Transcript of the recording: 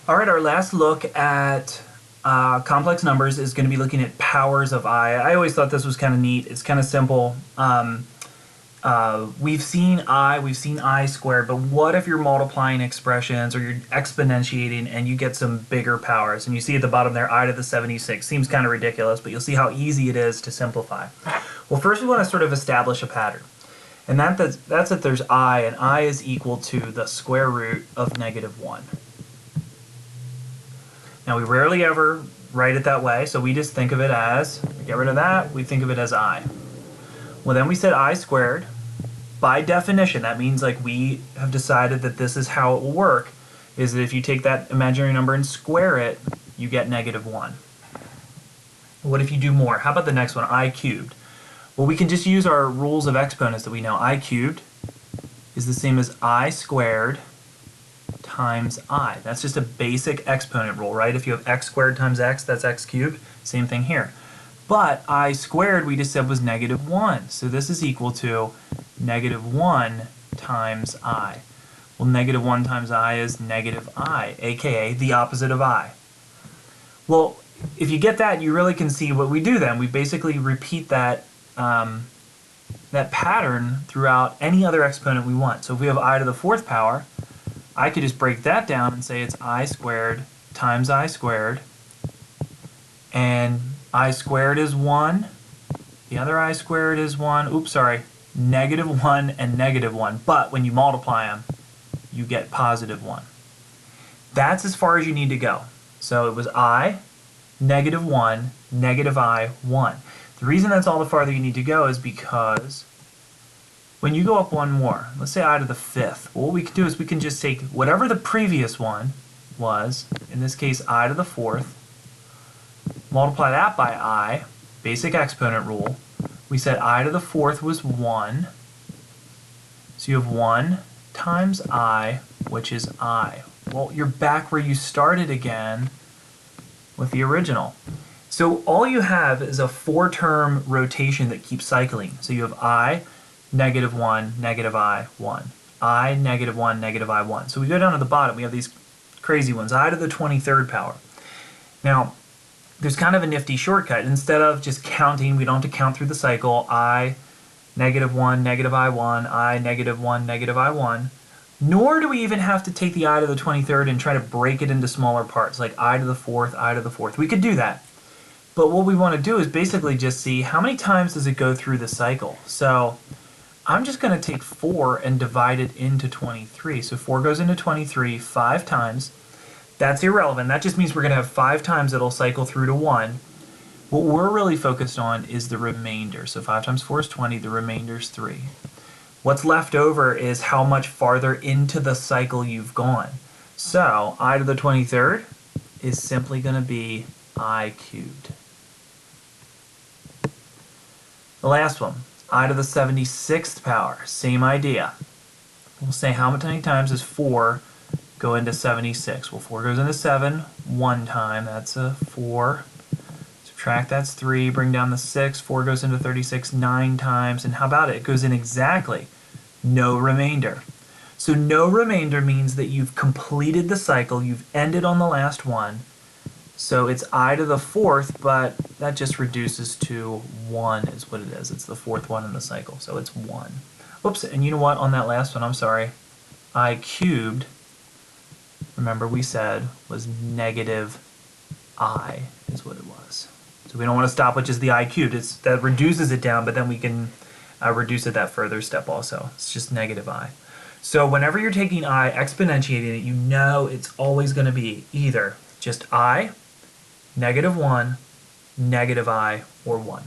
All right, our last look at complex numbers is going to be looking at powers of I. I always thought this was kind of neat. It's kind of simple. We've seen I squared, but what if you're multiplying expressions or you're exponentiating and you get some bigger powers? And you see at the bottom there, I to the 76. Seems kind of ridiculous, but you'll see how easy it is to simplify. Well, first we want to sort of establish a pattern. And that's that there's I, and I is equal to the square root of -1. Now, we rarely ever write it that way, so we just think of it as, get rid of that, we think of it as I. Well, then we said I squared. By definition, that means like we have decided that this is how it will work, is that if you take that imaginary number and square it, you get -1. What if you do more? How about the next one, I cubed? Well, we can just use our rules of exponents that we know. I cubed is the same as I squared times I. That's just a basic exponent rule, right? If you have x squared times x, that's x cubed. Same thing here. But I squared, we just said, was -1. So this is equal to -1 times I. Well, -1 times I is -I, aka the opposite of I. Well, if you get that, you really can see what we do then. We basically repeat that that pattern throughout any other exponent we want. So if we have I to the 4th power, I could just break that down and say it's I squared times I squared, and I squared is 1, the other I squared is 1, oops, sorry, -1 and -1, but when you multiply them, you get +1. That's as far as you need to go. So it was I, -1, -I, 1. The reason that's all the farther you need to go is because when you go up one more, let's say I to the 5th, well, what we can do is we can just take whatever the previous one was, in this case I to the 4th, multiply that by I, basic exponent rule. We said I to the 4th was 1, so you have 1 times I, which is I. Well, you're back where you started again with the original. So all you have is a 4-term rotation that keeps cycling. So you have I, -1, -I, 1. I, -1, -I, 1. So we go down to the bottom, we have these crazy ones, I to the 23rd power. Now, there's kind of a nifty shortcut. Instead of just counting, we don't have to count through the cycle, I, -1, -I, 1, I, -1, -I, 1. Nor do we even have to take the I to the 23rd and try to break it into smaller parts, like I to the 4th, I to the 4th. We could do that. But what we want to do is basically just see how many times does it go through the cycle. So I'm just going to take 4 and divide it into 23. So 4 goes into 23 5 times. That's irrelevant. That just means we're going to have 5 times it'll cycle through to 1. What we're really focused on is the remainder. So 5 times 4 is 20. The remainder is 3. What's left over is how much farther into the cycle you've gone. So I to the 23rd is simply going to be I cubed. The last one, I to the 76th power, same idea. We'll say how many times does 4 go into 76? Well, 4 goes into 7 one time, that's a 4. Subtract, that's 3, bring down the 6, 4 goes into 36 9 times, and how about it? It goes in exactly, no remainder. So no remainder means that you've completed the cycle, you've ended on the last one. So it's I to the 4th, but that just reduces to 1 is what it is. It's the 4th one in the cycle, so it's 1. Oops, and you know what? On that last one, I'm sorry, I cubed, remember we said, was -I is what it was. So we don't want to stop with just the I cubed. That reduces it down, but then we can reduce it that further step also. It's just -I. So whenever you're taking I, exponentiating it, you know it's always going to be either just I, -1, -I, or 1.